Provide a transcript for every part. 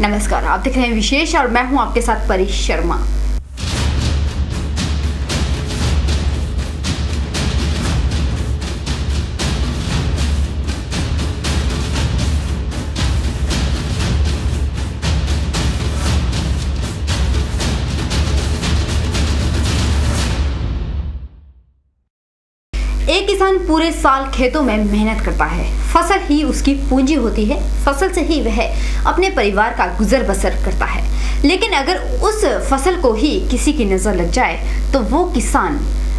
नमस्कार, आप देख रहे हैं विशेष और मैं हूं आपके साथ परी शर्मा। एक किसान पूरे साल खेतों में मेहनत करता है। फसल ही उसकी पूंजी होती है। फसल से ही वह अपने परिवार का गुजर बसर करता है। लेकिन अगर उस फसल को ही किसी की नजर लग जाए तो वो किसान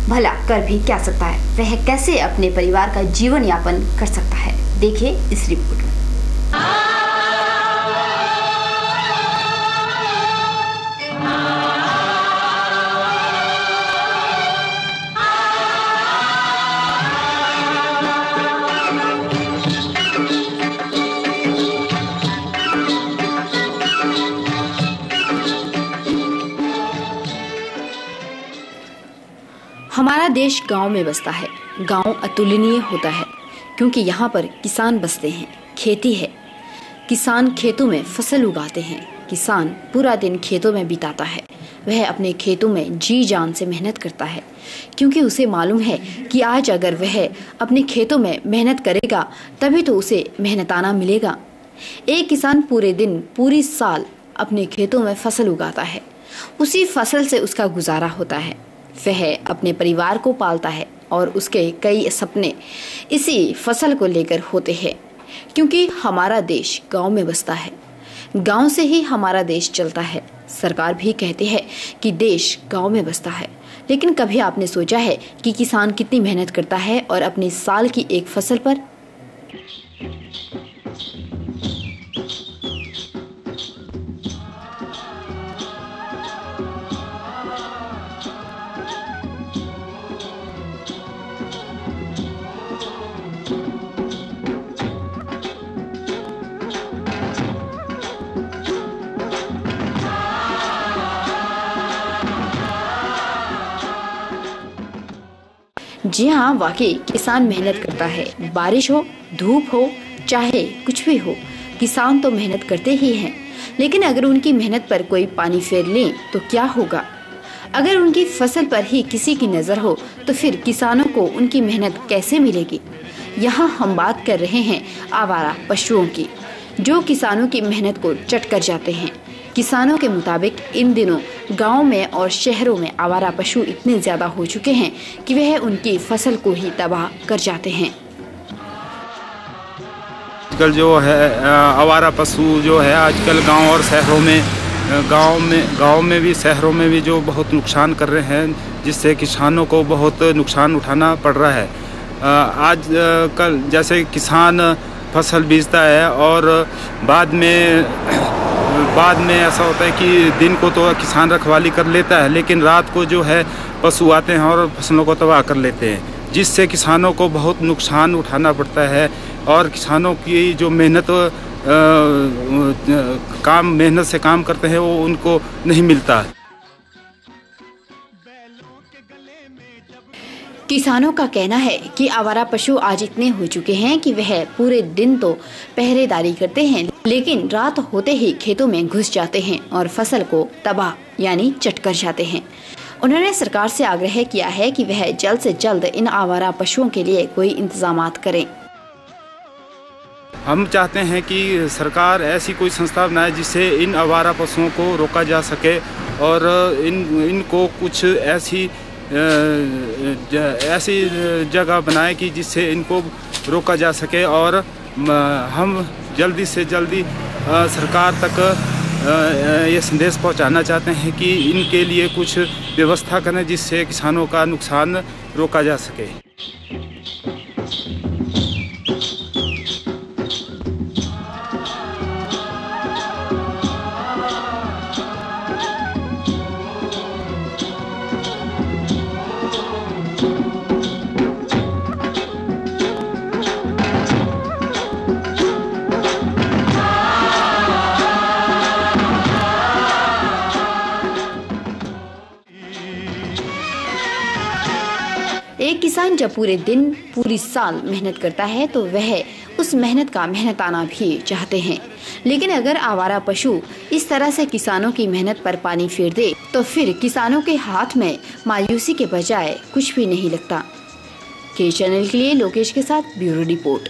भला कर भी क्या सकता है? वह कैसे अपने परिवार का जीवन यापन कर सकता है? देखिए इस रिपोर्ट में। हमारा देश गांव में बसता है। गांव अतुलनीय होता है क्योंकि यहाँ पर किसान बसते हैं। खेती है, किसान खेतों में फसल उगाते हैं। किसान पूरा दिन खेतों में बिताता है। वह अपने खेतों में जी जान से मेहनत करता है क्योंकि उसे मालूम है कि आज अगर वह अपने खेतों में मेहनत करेगा तभी तो उसे मेहनताना मिलेगा। एक किसान पूरे दिन पूरी साल अपने खेतों में फसल उगाता है। उसी फसल से उसका गुजारा होता है। वह अपने परिवार को पालता है और उसके कई सपने इसी फसल को लेकर होते हैं क्योंकि हमारा देश गांव में बसता है। गांव से ही हमारा देश चलता है। सरकार भी कहती है कि देश गांव में बसता है, लेकिन कभी आपने सोचा है कि किसान कितनी मेहनत करता है और अपनी साल की एक फसल पर? जी हाँ, वाकई किसान मेहनत करता है। बारिश हो, धूप हो, चाहे कुछ भी हो, किसान तो मेहनत करते ही हैं। लेकिन अगर उनकी मेहनत पर कोई पानी फेर ले तो क्या होगा? अगर उनकी फसल पर ही किसी की नजर हो तो फिर किसानों को उनकी मेहनत कैसे मिलेगी? यहाँ हम बात कर रहे हैं आवारा पशुओं की, जो किसानों की मेहनत को चट कर जाते हैं। किसानों के मुताबिक इन दिनों गांव में और शहरों में आवारा पशु इतने ज्यादा हो चुके हैं कि वह उनकी फसल को ही तबाह कर जाते हैं। आजकल जो है आवारा पशु जो है आजकल गांव और शहरों में, गांव में भी शहरों में भी जो बहुत नुकसान कर रहे हैं, जिससे किसानों को बहुत नुकसान उठाना पड़ रहा है। आज कल जैसे किसान फसल बीजता है और बाद में ऐसा होता है कि दिन को तो किसान रखवाली कर लेता है, लेकिन रात को जो है पशु आते हैं और फसलों को तबाह कर लेते हैं, जिससे किसानों को बहुत नुकसान उठाना पड़ता है। और किसानों की जो मेहनत से काम करते हैं वो उनको नहीं मिलता। किसानों का कहना है कि आवारा पशु आज इतने हो चुके हैं कि वह पूरे दिन तो पहरेदारी करते हैं, लेकिन रात होते ही खेतों में घुस जाते हैं और फसल को तबाह यानी चट कर जाते हैं। उन्होंने सरकार से आग्रह किया है कि वह जल्द से जल्द इन आवारा पशुओं के लिए कोई इंतजामात करें। हम चाहते हैं कि सरकार ऐसी कोई संस्था बनाए जिससे इन आवारा पशुओं को रोका जा सके और इनको कुछ ऐसी जगह बनाए कि जिससे इनको रोका जा सके। और हम जल्दी से जल्दी सरकार तक ये संदेश पहुंचाना चाहते हैं कि इनके लिए कुछ व्यवस्था करें जिससे किसानों का नुकसान रोका जा सके। एक किसान जब पूरे दिन पूरी साल मेहनत करता है तो वह उस उस मेहनत का मेहनताना भी चाहते हैं। लेकिन अगर आवारा पशु इस तरह से किसानों की मेहनत पर पानी फेर दे तो फिर किसानों के हाथ में मायूसी के बजाय कुछ भी नहीं लगता। के चैनल के लिए लोकेश के साथ ब्यूरो रिपोर्ट।